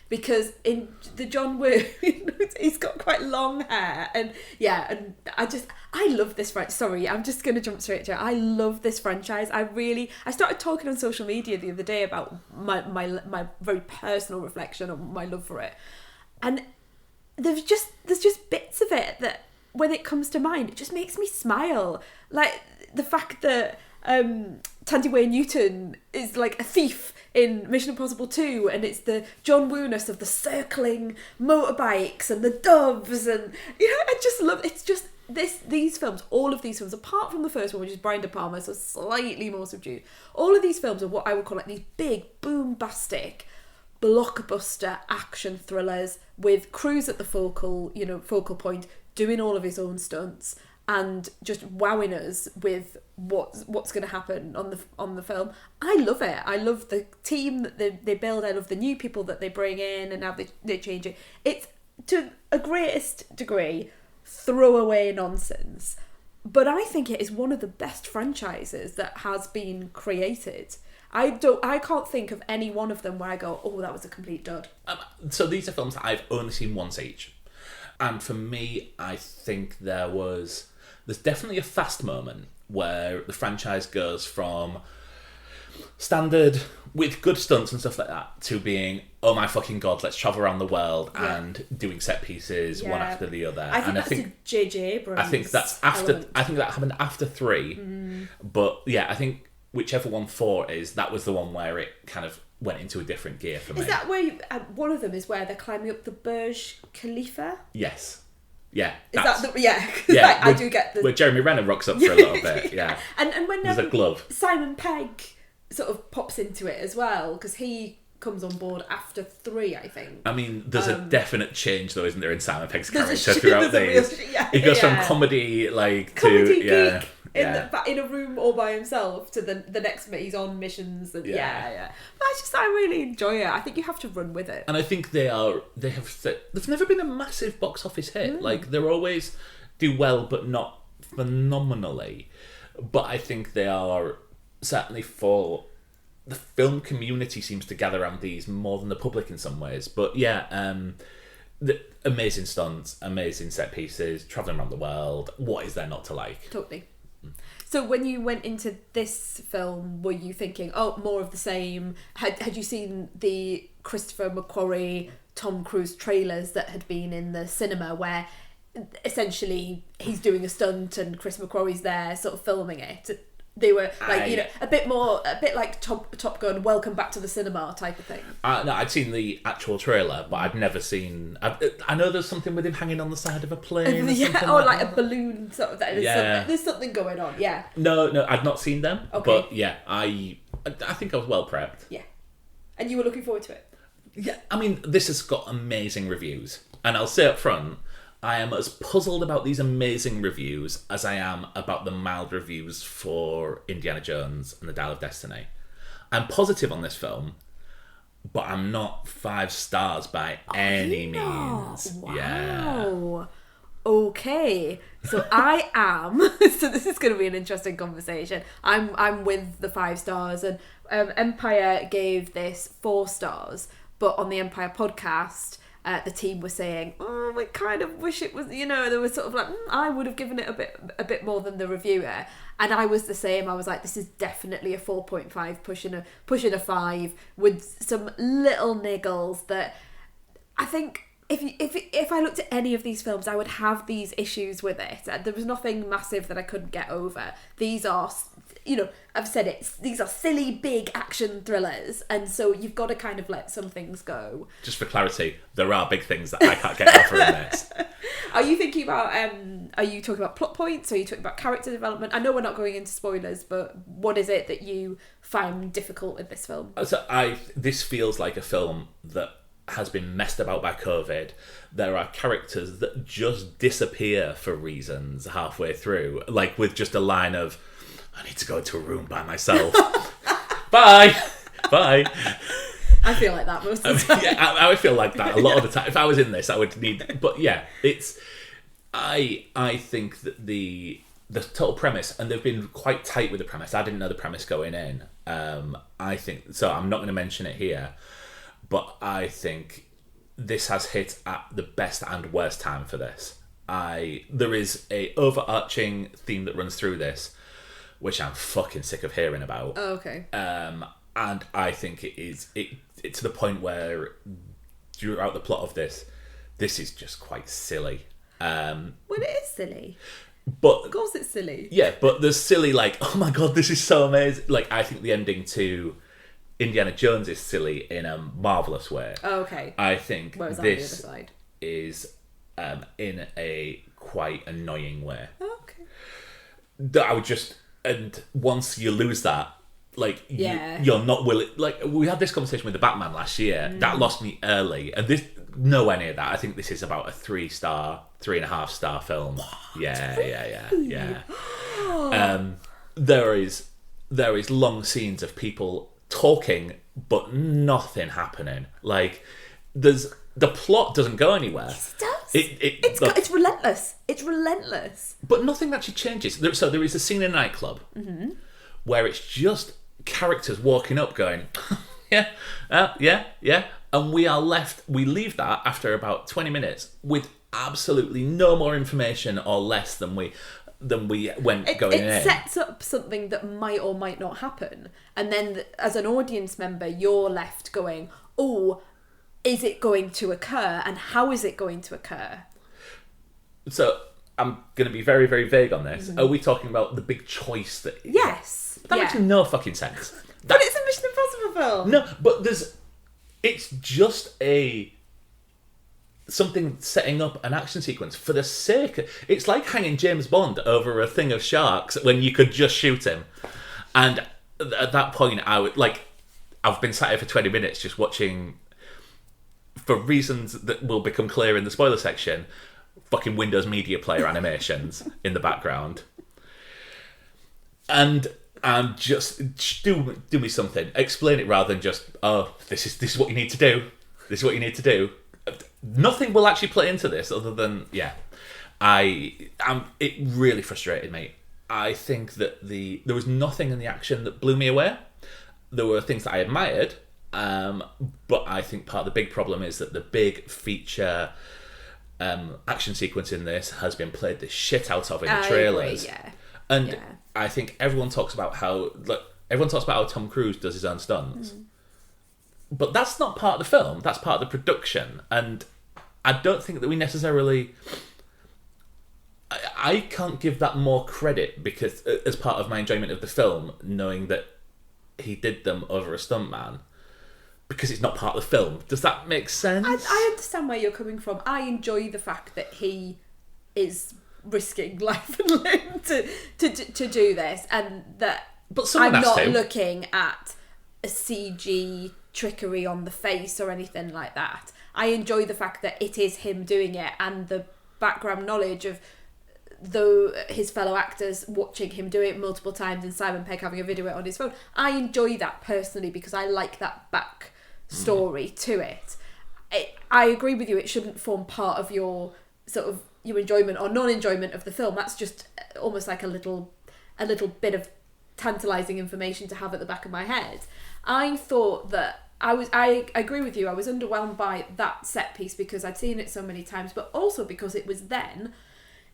Because in the John Woo, he's got quite long hair. And I love this franchise. Sorry, I'm just going to jump straight to it. I love this franchise. I started talking on social media the other day about my very personal reflection on my love for it. And there's just bits of it that, when it comes to mind, it just makes me smile. Like the fact that Tandy Wayne Newton is like a thief in Mission Impossible 2, and it's the John Woo-ness of the circling motorbikes and the doves, and I just love it's just these films, all of these films, apart from the first one, which is Brian De Palma, so slightly more subdued, all of these films are what I would call like these big boombastic blockbuster action thrillers with Cruise at the focal point, doing all of his own stunts and just wowing us with what's going to happen on the film. I love it. I love the team that they build. I love the new people that they bring in and how they change it. It's, to a greatest degree, throwaway nonsense. But I think it is one of the best franchises that has been created. I can't think of any one of them where I go, oh, that was a complete dud. So these are films that I've only seen once each. And for me, I think there's definitely a fast moment where the franchise goes from standard with good stunts and stuff like that to being, oh my fucking god, let's travel around the world and doing set pieces one after the other. I think that's J.J. Abrams. I think that's after. Element. I think that happened after 3. But yeah, I think whichever one 4 is, that was the one where it kind of went into a different gear for me. Is that where one of them is where they're climbing up the Burj Khalifa? Yes. Yeah. Is that the... Yeah. Yeah. I do get the... Where Jeremy Renner rocks up for a little bit, And when there's a glove. Simon Pegg sort of pops into it as well, because he comes on board after 3, I think. I mean, there's a definite change, though, isn't there, in Simon Pegg's There's character throughout these? He goes from comedy, comedy to... geek in a room all by himself to the next minute he's on missions. And But I really enjoy it. I think you have to run with it. And I think there's never been a massive box office hit. Like, they're always do well, but not phenomenally. But I think they are certainly for... The film community seems to gather around these more than the public in some ways. But the amazing stunts, amazing set pieces, travelling around the world. What is there not to like? Totally. So when you went into this film, were you thinking, oh, more of the same? Had you seen the Christopher McQuarrie, Tom Cruise trailers that had been in the cinema where essentially he's doing a stunt and Chris McQuarrie's there sort of filming it? They were like, a bit like Top Gun, Welcome Back to the Cinema type of thing. No, I'd seen the actual trailer, but I'd never seen... I know there's something with him hanging on the side of a plane. Or like a balloon sort of thing. There's something going on, yeah. No, I'd not seen them. Okay. But yeah, I think I was well prepped. Yeah. And you were looking forward to it? Yeah, I mean, this has got amazing reviews. And I'll say up front, I am as puzzled about these amazing reviews as I am about the mild reviews for Indiana Jones and the Dial of Destiny. I'm positive on this film, but I'm not 5 stars by any means. Wow. Yeah. Okay. So I am. So this is going to be an interesting conversation. I'm with the 5 stars, and Empire gave this 4 stars, but on the Empire podcast, the team was saying, oh, we kind of wish it was, there was sort of like, I would have given it a bit more than the reviewer. And I was the same. I was like, this is definitely a 4.5, pushing a 5 with some little niggles that I think if I looked at any of these films, I would have these issues with it. There was nothing massive that I couldn't get over. These are, I've said it, these are silly, big action thrillers, and so you've got to kind of let some things go. Just for clarity, there are big things that I can't get over in this. Are you thinking about, are you talking about plot points? Are you talking about character development? I know we're not going into spoilers, but what is it that you find difficult with this film? So this feels like a film that has been messed about by COVID. There are characters that just disappear for reasons halfway through, like with just a line of, I need to go into a room by myself. Bye. I feel like that most of the time. Yeah, I would feel like that a lot of the time. If I was in this, I would need... But yeah, it's... I think that the total premise, and they've been quite tight with the premise. I didn't know the premise going in. I think... So I'm not going to mention it here, but I think this has hit at the best and worst time for this. There is a overarching theme that runs through this, which I'm fucking sick of hearing about. Oh, okay. And I think it's to the point where throughout the plot of this is just quite silly. Well, it is silly. But of course it's silly. Yeah, but there's silly like, oh my god, this is so amazing. Like, I think the ending to Indiana Jones is silly in a marvellous way. Oh, okay. I think Whereas this on the other side is in a quite annoying way. Oh, okay. That I would just... And once you lose that, like, you're not willing... Like, we had this conversation with the Batman last year. That lost me early. And this, nowhere near that. I think this is about a 3.5 star film. What? Yeah. There is long scenes of people talking, but nothing happening. Like, the plot doesn't go anywhere. Yes, it does. It's relentless. It's relentless. But nothing actually changes. So there is a scene in a nightclub where it's just characters walking up going, yeah. And we leave that after about 20 minutes with absolutely no more information or less than we went going in. It sets up something that might or might not happen. And then as an audience member, you're left going, oh, is it going to occur, and how is it going to occur? So I'm going to be very, very vague on this. Are we talking about the big choice that... Yes. That makes no fucking sense. But it's a Mission Impossible film. No, but it's just something setting up an action sequence for the sake of... It's like hanging James Bond over a thing of sharks when you could just shoot him. And at that point, I would... Like, I've been sat here for 20 minutes just watching, for reasons that will become clear in the spoiler section, fucking Windows Media Player animations in the background. And I'm just, do me something. Explain it rather than just, oh, this is what you need to do. This is what you need to do. Nothing will actually play into this other than, it really frustrated me. I think that there was nothing in the action that blew me away. There were things that I admired, but I think part of the big problem is that the big feature action sequence in this has been played the shit out of in the trailers. I agree, And I think everyone talks about how Tom Cruise does his own stunts. But that's not part of the film, that's part of the production. And I don't think that we necessarily... I can't give that more credit because as part of my enjoyment of the film, knowing that he did them over a stuntman, because it's not part of the film. Does that make sense? I understand where you're coming from. I enjoy the fact that he is risking life and limb to do this, and that I'm not looking at a CG trickery on the face or anything like that. I enjoy the fact that it is him doing it, and the background knowledge of his fellow actors watching him do it multiple times, and Simon Pegg having a video on his phone. I enjoy that personally because I like that back story to it. I agree with you, it shouldn't form part of your sort of your enjoyment or non-enjoyment of the film. That's just almost like a little bit of tantalising information to have at the back of my head. I thought that I agree with you, I was underwhelmed by that set piece because I'd seen it so many times, but also because it was then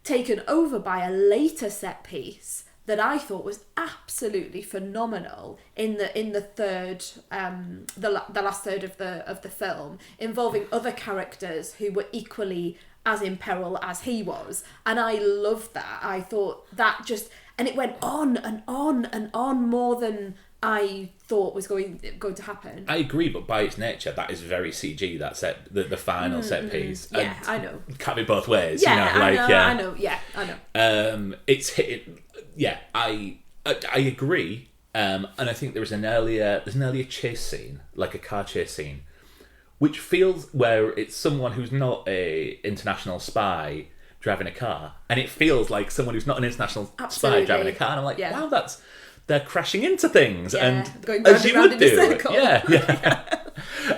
taken over by a later set piece that I thought was absolutely phenomenal in the third the last third of the film, involving other characters who were equally as in peril as he was, and I loved that. I thought that and it went on and on and on more than I thought was going to happen. I agree, but by its nature, that is very CG. That set, the final set piece. Yeah, I know. It can't be both ways. Yeah, I know. It's hit. Yeah, I agree. And I think there's an earlier chase scene, like a car chase scene, which feels where it's someone who's not a international spy driving a car, and it feels like someone who's not an international spy driving a car. And I'm like, wow, they're crashing into things, and going round as you and would do, circle. Yeah.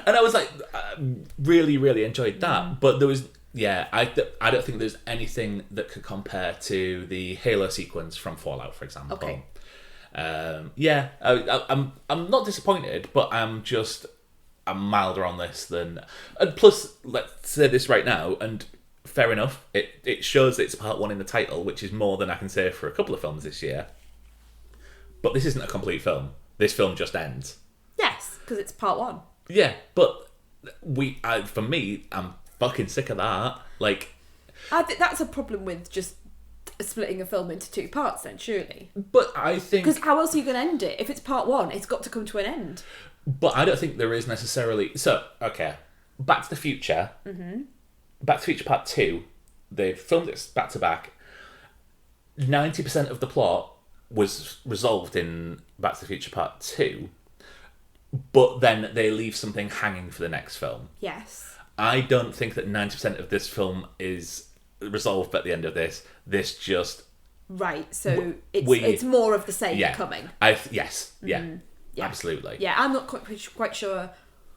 And I was like, really, really enjoyed that. But there was, I don't think there's anything that could compare to the Halo sequence from Fallout, for example. Okay. I'm not disappointed, but I'm milder on this than. And plus, let's say this right now, and fair enough, it shows it's part one in the title, which is more than I can say for a couple of films this year. But this isn't a complete film. This film just ends. Yes, because it's part one. Yeah, but for me, I'm fucking sick of that. Like, I think that's a problem with just splitting a film into two parts then, surely. But I think... Because how else are you going to end it? If it's part one, it's got to come to an end. But I don't think there is necessarily... So, okay, Back to the Future. Mm-hmm. Back to the Future Part 2, they filmed it back to back. 90% of the plot was resolved in Back to the Future Part 2, but then they leave something hanging for the next film. Yes. I don't think that 90% of this film is resolved at the end of this. This just... Right, so it's more of the same coming. Yes, absolutely. Yeah, I'm not quite sure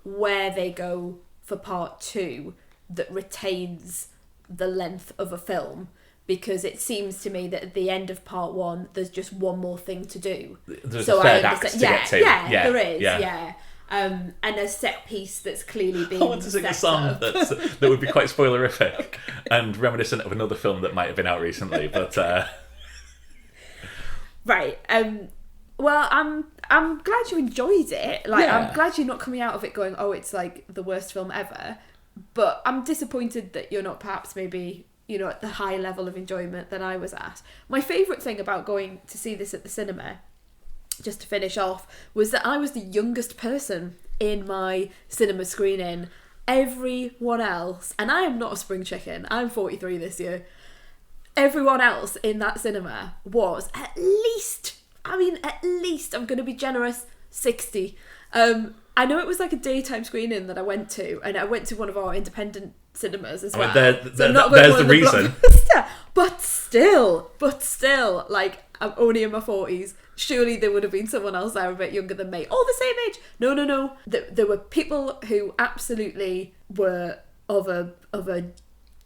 where they go for Part 2 that retains the length of a film, because it seems to me that at the end of Part 1 there's just one more thing to do. There's a third act to get to. Yeah, there is, yeah. And a set piece that's clearly been... I want to sing a song that would be quite spoilerific and reminiscent of another film that might have been out recently, but... Right. Well, I'm glad you enjoyed it. I'm glad you're not coming out of it going, oh, it's like the worst film ever. But I'm disappointed that you're not perhaps maybe, at the high level of enjoyment that I was at. My favourite thing about going to see this at the cinema, just to finish off, was that I was the youngest person in my cinema screening. Everyone else, and I am not a spring chicken, I'm 43 this year, everyone else in that cinema was at least, I'm going to be generous, 60. I know it was like a daytime screening that I went to, and I went to one of our independent cinemas as well. there's So the reason. But still, like, I'm only in my 40s. Surely there would have been someone else there a bit younger than me. All the same age. No. There were people who absolutely were of a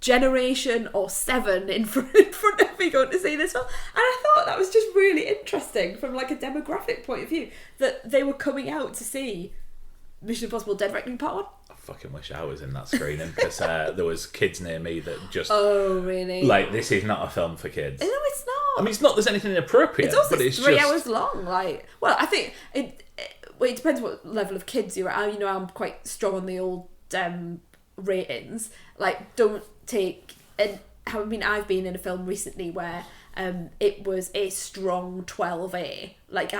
generation or 7 in front of me going to see this film. And I thought that was just really interesting from like a demographic point of view, that they were coming out to see Mission Impossible Dead Reckoning Part 1. I fucking wish I was in that screening, because there was kids near me that just... Oh, really? Like, this is not a film for kids. No, it's not. I mean, it's not there's anything inappropriate, It's also but it's 3 just... hours long. Like, well, I think it depends what level of kids you're at. You know, I'm quite strong on the old ratings. Like, don't take... I mean, I've been in a film recently where it was a strong 12A. Like,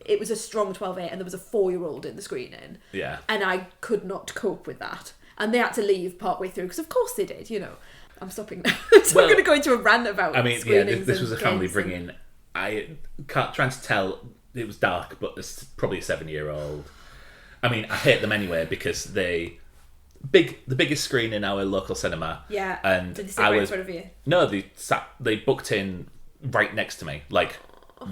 it was a strong 12A, and there was a 4-year-old in the screening. Yeah. And I could not cope with that. And they had to leave partway through, because of course they did, you know. I'm stopping now. So I'm going to go into a rant about screenings. This was a family kids bringing... I can't trying to tell... It was dark, but it's probably a 7-year-old. I mean, I hate them anyway, because the biggest screen in our local cinema. Yeah. And did they sit right in front of you? No, they booked in right next to me, like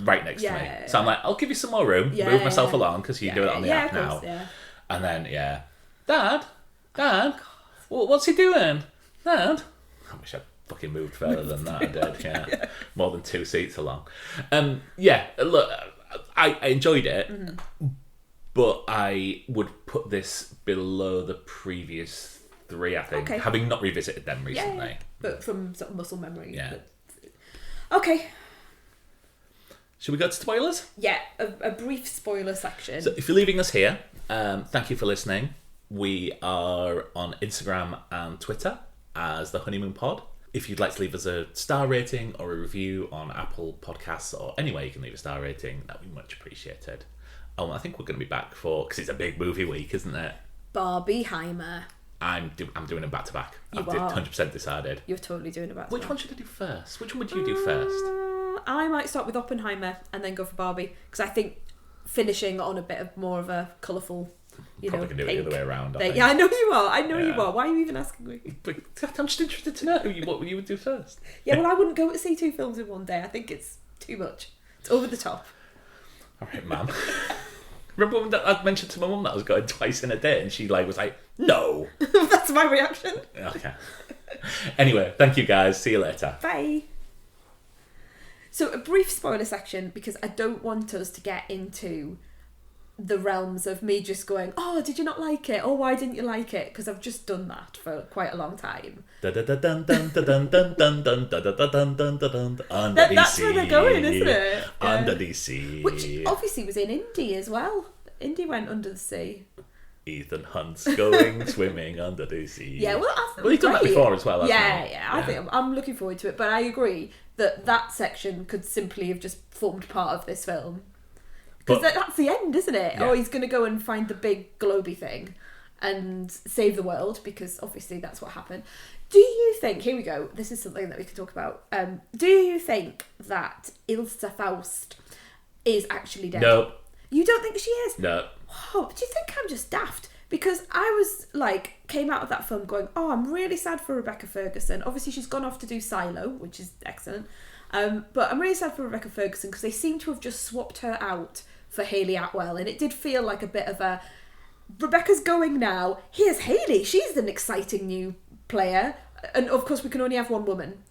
right next to me. Yeah. So I'm like, I'll give you some more room, move myself along, because you do it on the app now. Course, yeah. And then Dad, what's he doing? Dad, I wish I'd fucking moved further than that. I did, yeah. More than 2 seats along. Look, I enjoyed it. Mm-hmm. But I would put this below the previous 3, I think, having not revisited them recently. Yeah. But from sort of muscle memory. Yeah. Okay. Should we go to spoilers? Yeah, a brief spoiler section. So if you're leaving us here, thank you for listening. We are on Instagram and Twitter as the Honeymoon Pod. If you'd like to leave us a star rating or a review on Apple Podcasts or anywhere you can leave a star rating, that would be much appreciated. Oh, I think we're going to be back because it's a big movie week, isn't it? Barbieheimer. I'm doing them back to back. You I've are. 100% decided. You're totally doing it back to Which back. one should I do first? Which one would you do first? I might start with Oppenheimer and then go for Barbie, because I think finishing on a bit of more of a colourful, Probably can do it the other way around. Yeah, I know you are. I know you are. Why are you even asking me? But I'm just interested to know what you would do first. Yeah, well, I wouldn't go to see 2 films in one day. I think it's too much. It's over the top. All right, ma'am. Remember when I mentioned to my mum that I was going twice in a day, and she was like, "No." That's my reaction. Okay. Anyway, thank you guys. See you later. Bye. So a brief spoiler section, because I don't want us to get into the realms of me just going, "Oh, did you not like it? Oh, why didn't you like it?" Because I've just done that for quite a long time. That's where they're going, isn't it? Under the sea. Which obviously was in Indy as well. Indy went under the sea. Ethan Hunt's going swimming under the sea. Yeah, well, he's done that before as well. Yeah. I think I'm looking forward to it, but I agree that section could simply have just formed part of this film. Because that's the end, isn't it? Yeah. Oh, he's going to go and find the big globy thing and save the world, because obviously that's what happened. Do you think, here we go, this is something that we can talk about. Do you think that Ilse Faust is actually dead? No. You don't think she is? No. Oh, do you think I'm just daft? Because I was came out of that film going, oh, I'm really sad for Rebecca Ferguson. Obviously, she's gone off to do Silo, which is excellent. But I'm really sad for Rebecca Ferguson because they seem to have just swapped her out for Hayley Atwell. And it did feel like a bit of a, Rebecca's going now, here's Hayley. She's an exciting new player. And of course, we can only have one woman.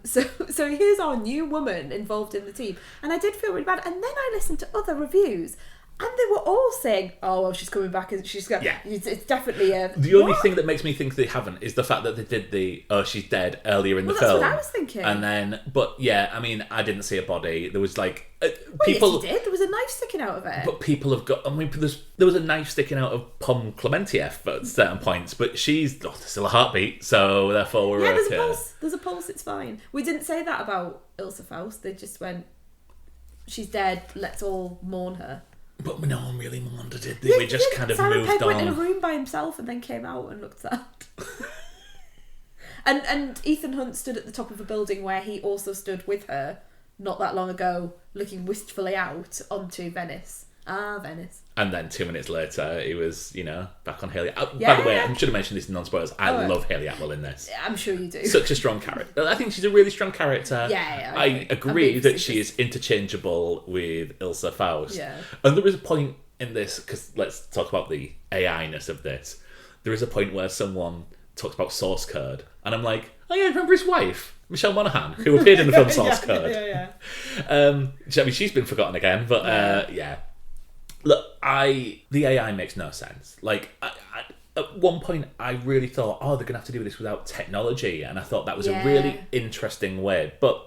So here's our new woman involved in the team. And I did feel really bad. And then I listened to other reviews. And they were all saying, "Oh well, she's coming back. She's going. Yeah. It's definitely a." The only thing that makes me think they haven't is the fact that they did the "oh, she's dead" earlier in the film. That's what I was thinking. And then, but yeah, I mean, I didn't see a body. There was people. Yes, you did. There was a knife sticking out of it. But people have got. I mean, there was a knife sticking out of Pom Clementieff at certain points, but there's still a heartbeat, so therefore we're okay. There's a pulse. There's a pulse. It's fine. We didn't say that about Ilse Faust. They just went, "She's dead. Let's all mourn her." But no one really mourned it, did they? We just kind of Simon moved Pegg on. went in a room by himself and then came out and looked sad. and Ethan Hunt stood at the top of a building where he also stood with her not that long ago, looking wistfully out onto Venice. Venice. And then 2 minutes later, he was, back on Haley. By Yeah. the way, I should have mentioned this in non-spoilers. I love Haley Atwell in this. I'm sure you do. Such a strong character. I think she's a really strong character. Yeah, I agree that she is interchangeable with Ilsa Faust. Yeah. And there is a point in this, because let's talk about the AI-ness of this. There is a point where someone talks about source code, and I'm like, oh yeah, remember his wife, Michelle Monaghan, who appeared in the film Source Code. Yeah. She's been forgotten again, but yeah. Look, the AI makes no sense. Like, at one point, I really thought, they're going to have to do this without technology, and I thought that was a really interesting way. But,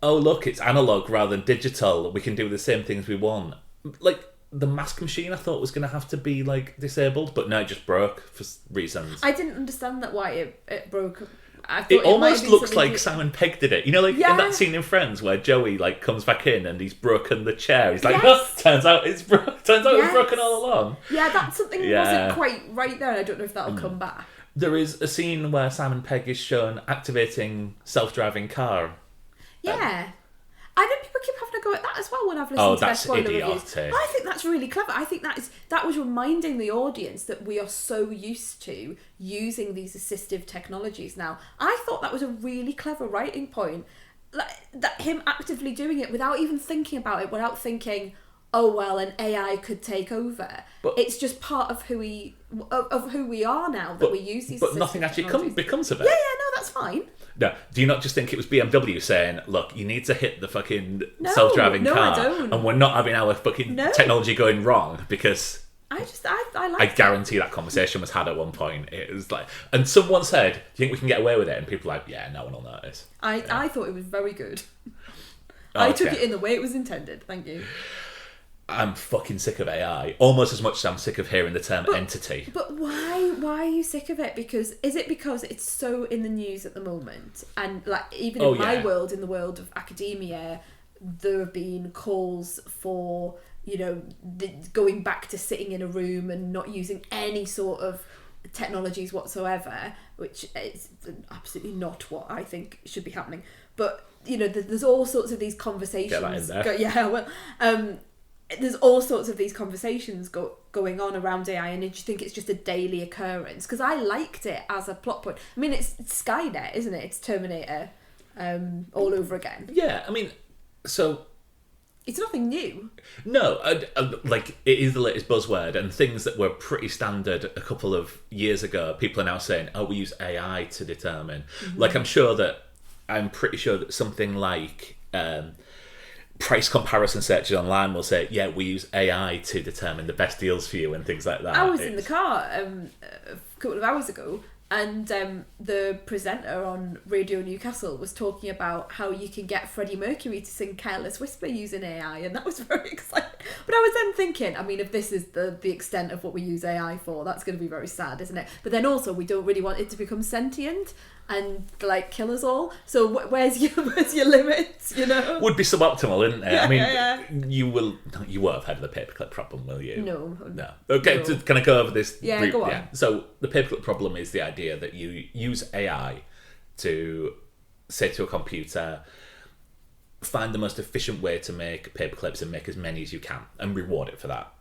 look, it's analog rather than digital. We can do the same things we want. Like, the mask machine, I thought was going to have to be, like, disabled, but no, it just broke for reasons. I didn't understand why it broke. I thought It almost looks something like Simon Pegg did it. In that scene in Friends where Joey comes back in and he's broken the chair. He's like, turns out it's broken. Turns out it was broken all along. Yeah, that's something that wasn't quite right there, and I don't know if that'll come back. There is a scene where Simon Pegg is shown activating self-driving car. Yeah. I know people keep having to go at that as well when I've listened to their spoiler reviews. I think that's really clever. I think that was reminding the audience that we are so used to using these assistive technologies now. I thought that was a really clever writing point. That him actively doing it without even thinking about it, without thinking, an AI could take over. But it's just part of who we are now that we use these. But nothing actually becomes of it. Yeah, no, that's fine. No, do you not just think it was BMW saying, look, you need to hit the fucking self-driving car, I don't. And we're not having our fucking technology going wrong because I guarantee that conversation was had at one point. It was like, and someone said, do you think we can get away with it? And people were like, yeah, no one will notice. I thought it was very good. I took it in the way it was intended. Thank you. I'm fucking sick of AI, almost as much as I'm sick of hearing the term entity. But why are you sick of it? Is it because it's so in the news at the moment? And even in my world, in the world of academia, there have been calls for, going back to sitting in a room and not using any sort of technologies whatsoever, which is absolutely not what I think should be happening. But, there's all sorts of these conversations. Get that in there. There's all sorts of these conversations going on around AI, and do you think it's just a daily occurrence? Because I liked it as a plot point. I mean, it's Skynet, isn't it? It's Terminator all over again. Yeah, I mean, so... It's nothing new. No, it is the latest buzzword, and things that were pretty standard a couple of years ago, people are now saying, we use AI to determine. Mm-hmm. I'm pretty sure that something like... price comparison searches online will say, we use AI to determine the best deals for you and things like that. I was in the car a couple of hours ago, and the presenter on Radio Newcastle was talking about how you can get Freddie Mercury to sing Careless Whisper using AI, and that was very exciting. But I was then thinking, if this is the extent of what we use AI for, that's going to be very sad, isn't it? But then also, we don't really want it to become sentient and kill us all. So where's your limits? Would be suboptimal, wouldn't it? Yeah, you won't have heard of the paperclip problem, will you? No. Okay, no. Can I go over this? Yeah, go on. Yeah. So the paperclip problem is the idea that you use AI to say to a computer, find the most efficient way to make paperclips and make as many as you can, and reward it for that.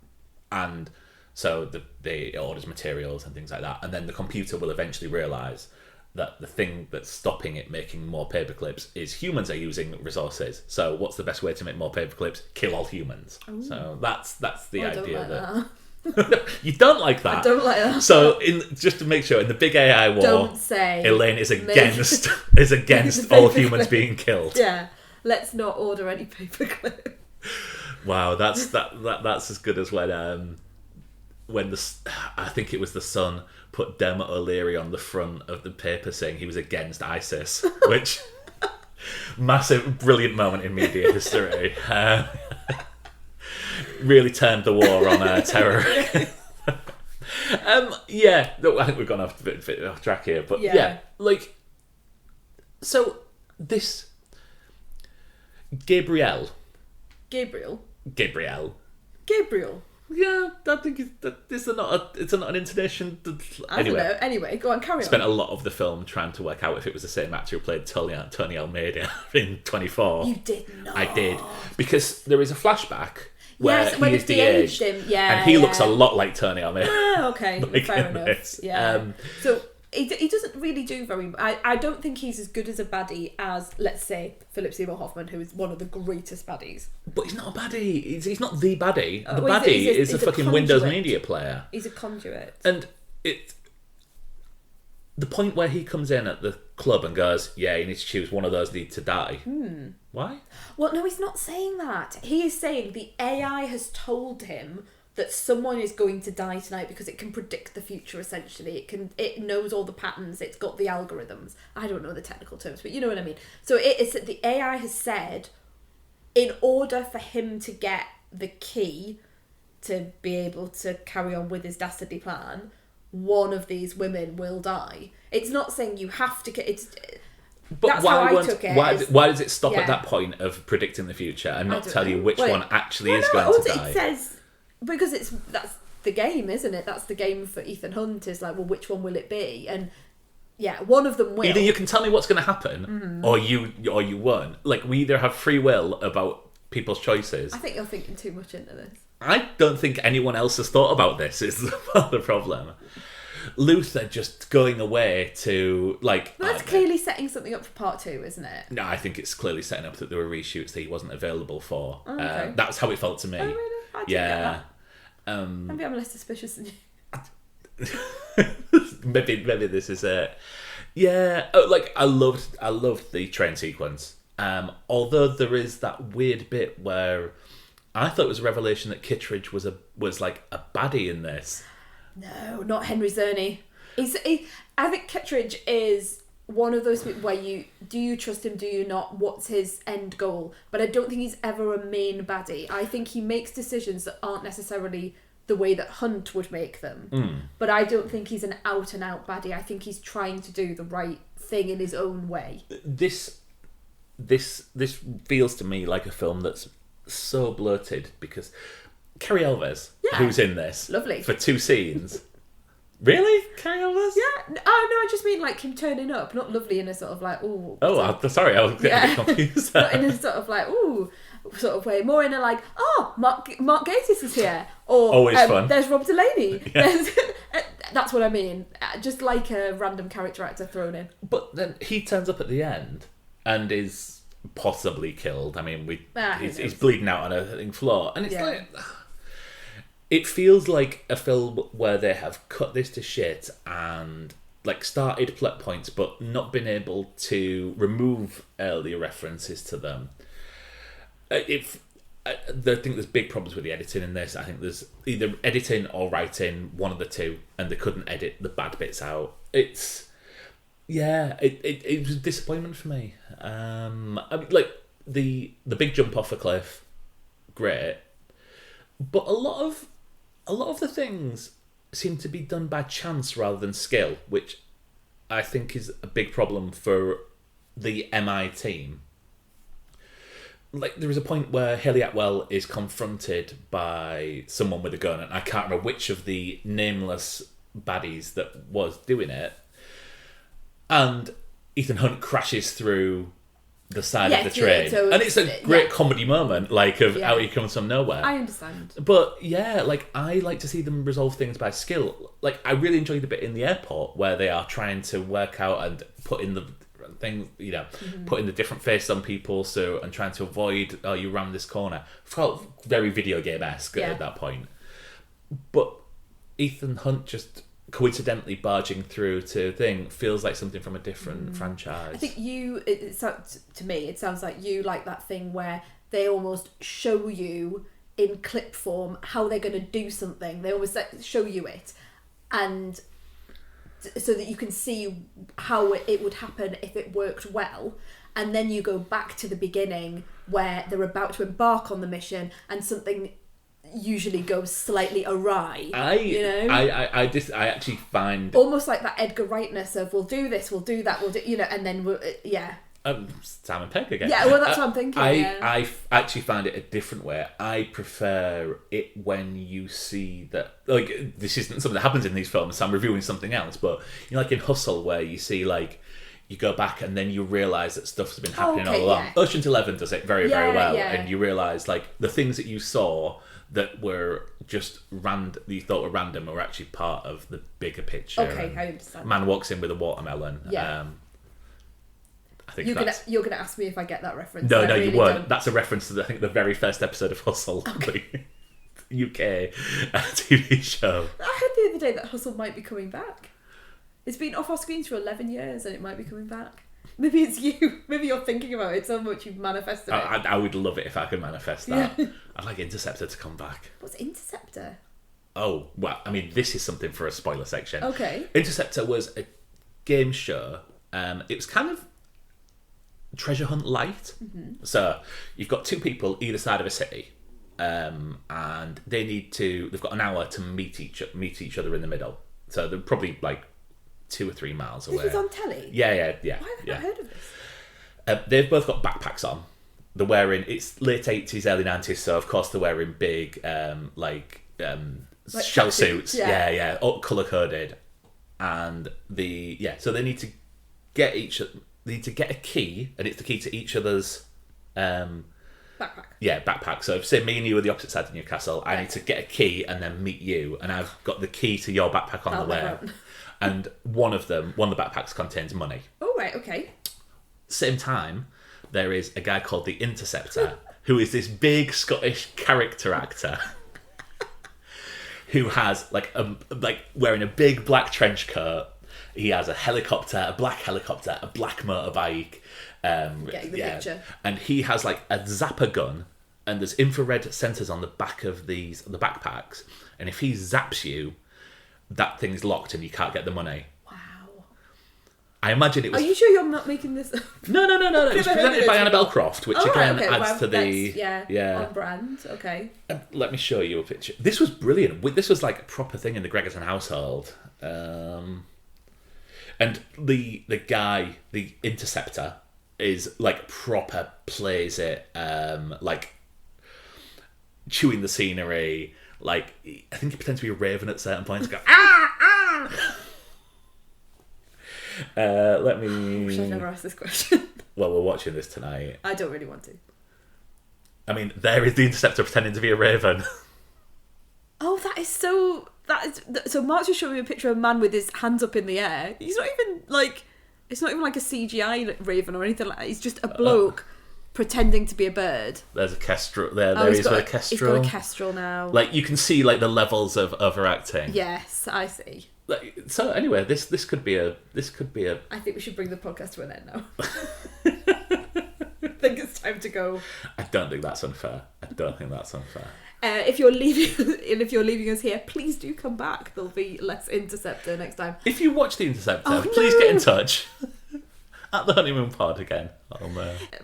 And so it orders materials and things like that, and then the computer will eventually realise that the thing that's stopping it making more paperclips is humans are using resources. So what's the best way to make more paperclips? Kill all humans. Ooh. So that's the idea that you don't like that. I don't like that. So just to make sure, in the big AI war, don't say Elaine is against all humans being killed. Yeah, let's not order any paperclip. Wow, that's as good as when I think it was the Sun put Dermot O'Leary on the front of the paper saying he was against ISIS, which massive, brilliant moment in media history. Really turned the war on terror. I think we've gone off a bit off track here, but so this Gabriel. Yeah, I think it's not an intonation. Anyway, go on, carry on. Spent a lot of the film trying to work out if it was the same actor who played Tony Almeida in 24. You did not. I did, because there is a flashback where Yes, he when is it's de-aged de-aged, him. Yeah, and he looks a yeah. lot like Tony Iommi. Ah, okay, Like, fair in enough. this. Yeah. So he doesn't really do very. I don't think he's as good as a baddie as, let's say, Philip Seymour Hoffman, who is one of the greatest baddies. But he's not a baddie. He's not the baddie. The Well, baddie is he's a fucking Windows conduit. Media Player. He's a conduit. And it, the point where he comes in at the club and goes, "Yeah, you need to choose one of those need to die." Why? Well, no, he's not saying that. He is saying the AI has told him that someone is going to die tonight because it can predict the future. Essentially, it knows all the patterns. It's got the algorithms. I don't know the technical terms, but you know what I mean. So it is that the AI has said, in order for him to get the key to be able to carry on with his dastardly plan, one of these women will die. It's not saying you have to. But That's how I took it. Why does it stop Yeah. at that point of predicting the future and I not don't tell you know. which Well, one actually well, is no, going to also die? It says because that's the game, isn't it? That's the game for Ethan Hunt. Is like, well, which one will it be? And yeah, one of them will. Either you can tell me what's going to happen, or you won't. Like, we either have free will about people's choices. I think you're thinking too much into this. I don't think anyone else has thought about this. Is the problem? Luther just going away to like. But that's clearly setting something up for part 2, isn't it? No, I think it's clearly setting up that there were reshoots that he wasn't available for. Oh, okay. That's how it felt to me. Oh, really? I didn't Yeah. get that. Maybe I'm less suspicious than you. maybe this is it. Yeah, like I loved the train sequence. Although there is that weird bit where I thought it was a revelation that Kittredge was like a baddie in this. No, not Henry Zerny. I think Kittredge is one of those people where do you trust him, do you not? What's his end goal? But I don't think he's ever a main baddie. I think he makes decisions that aren't necessarily the way that Hunt would make them. But I don't think he's an out and out baddie. I think he's trying to do the right thing in his own way. This feels to me like a film that's so bloated because Carrie Elves, who's in this, Lovely. for 2 scenes. Really, Carrie Elves? Yeah. Oh no, I just mean like him turning up, not lovely in a sort of like ooh. Oh, sorry, I was getting a bit confused. Not in a sort of like ooh sort of way, more in a like, oh, Mark Gatiss is here, or Always fun. There's Rob Delaney. Yeah. That's what I mean. Just like a random character actor thrown in. But then he turns up at the end and is possibly killed. I mean, he's bleeding out on a floor, and it's like. It feels like a film where they have cut this to shit and like started plot points but not been able to remove earlier references to them. I think there's big problems with the editing in this. I think there's either editing or writing, one of the two, and they couldn't edit the bad bits out. It was a disappointment for me. I mean, like the big jump off a cliff, great, but a lot of the things seem to be done by chance rather than skill, which I think is a big problem for the MI team. Like, there is a point where Haley Atwell is confronted by someone with a gun, and I can't remember which of the nameless baddies that was doing it, and Ethan Hunt crashes through the side of the train. So and it's a great comedy moment, like, of how he comes from nowhere. I understand. But, yeah, like, I like to see them resolve things by skill. Like, I really enjoyed the bit in the airport where they are trying to work out and put in the things, putting the different faces on people, and trying to avoid, you ran this corner. Felt very video game-esque at that point. But Ethan Hunt just coincidentally barging through to thing feels like something from a different franchise. I think to me, it sounds like you like that thing where they almost show you in clip form how they're going to do something. They always show you it, and so that you can see how it would happen if it worked well. And then you go back to the beginning where they're about to embark on the mission and something usually goes slightly awry. I actually find almost like that Edgar Wrightness of we'll do this, we'll do that, we'll do, and then Simon Pegg again. Yeah, well, that's what I'm thinking. I actually find it a different way. I prefer it when you see that, like, this isn't something that happens in these films, so I'm reviewing something else, but, like in Hustle, where you see, like, you go back and then you realise that stuff's been happening Okay, all along. yeah. Ocean's 11 does it very, very well. Yeah. And you realise, like, the things that you saw that were just you thought were random were actually part of the bigger picture. Okay, And I understand. Man walks in with a watermelon. Yeah. I think You're gonna ask me if I get that reference. No, and I you really won't. don't. That's a reference to, I think, the very first episode of Hustle, the UK TV show. I heard the other day that Hustle might be coming back. It's been off our screens for 11 years and it might be coming back. Maybe it's you. Maybe you're thinking about it so much you've manifested it. I would love it if I could manifest that. Yeah. I'd like Interceptor to come back. What's Interceptor? Oh, well, I mean, this is something for a spoiler section. Okay. Interceptor was a game show. It was kind of treasure hunt light. Mm-hmm. So you've got two people either side of a city, and they've got an hour to meet each other in the middle. So they're probably like 2 or 3 miles away. This was on telly? Yeah. Why have I not heard of this? They've both got backpacks on. They're wearing, it's late 80s, early 90s, so of course they're wearing big, shell suits. Yeah, all colour coded. And so they need to get a key, and it's the key to each other's Backpack. Yeah, backpack. So if, say, me and you are the opposite side of Newcastle, I need to get a key and then meet you, and I've got the key to your backpack on the way. And one of the backpacks contains money. Oh, right, okay. Same time, there is a guy called the Interceptor, who is this big Scottish character actor, who has wearing a big black trench coat. He has a helicopter, a black motorbike. Getting the picture. And he has like a zapper gun, and there's infrared sensors on the back of the backpacks. And if he zaps you, that thing's locked and you can't get the money. Wow. I imagine it was. Are you sure you're not making this up? No. It was presented by Annabelle Croft, which adds to the on brand. Okay. And let me show you a picture. This was brilliant. This was like a proper thing in the Gregerson household. And the guy, the Interceptor, is like proper plays it, like chewing the scenery. Like, I think he pretends to be a raven at certain points. Go let me. I wish I'd never asked this question. Well, we're watching this tonight. I don't really want to. I mean, there is the Interceptor pretending to be a raven. Oh, that is so. So Mark's just showing me a picture of a man with his hands up in the air. He's not even like. It's not even like a CGI raven or anything like that. He's just a bloke pretending to be a bird. There's a kestrel. There is a kestrel. He's got a kestrel now. Like, you can see like the levels of overacting. Yes, I see. Like, so anyway, this could be a. I think we should bring the podcast to an end now. I think it's time to go. I don't think that's unfair. If you're leaving us here, please do come back. There'll be less Interceptor next time. If you watch the Interceptor, please get in touch at the Honeymoon Pod again.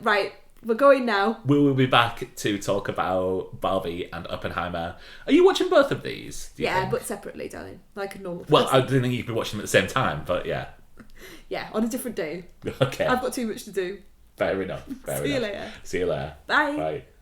Right, we're going now. We will be back to talk about Barbie and Oppenheimer. Are you watching both of these? Yeah, but separately, darling, like a normal person. Well, I didn't think you could be watching them at the same time, but yeah. Yeah, on a different day. Okay. I've got too much to do. Fair enough. See you later. See you later. Bye. Bye.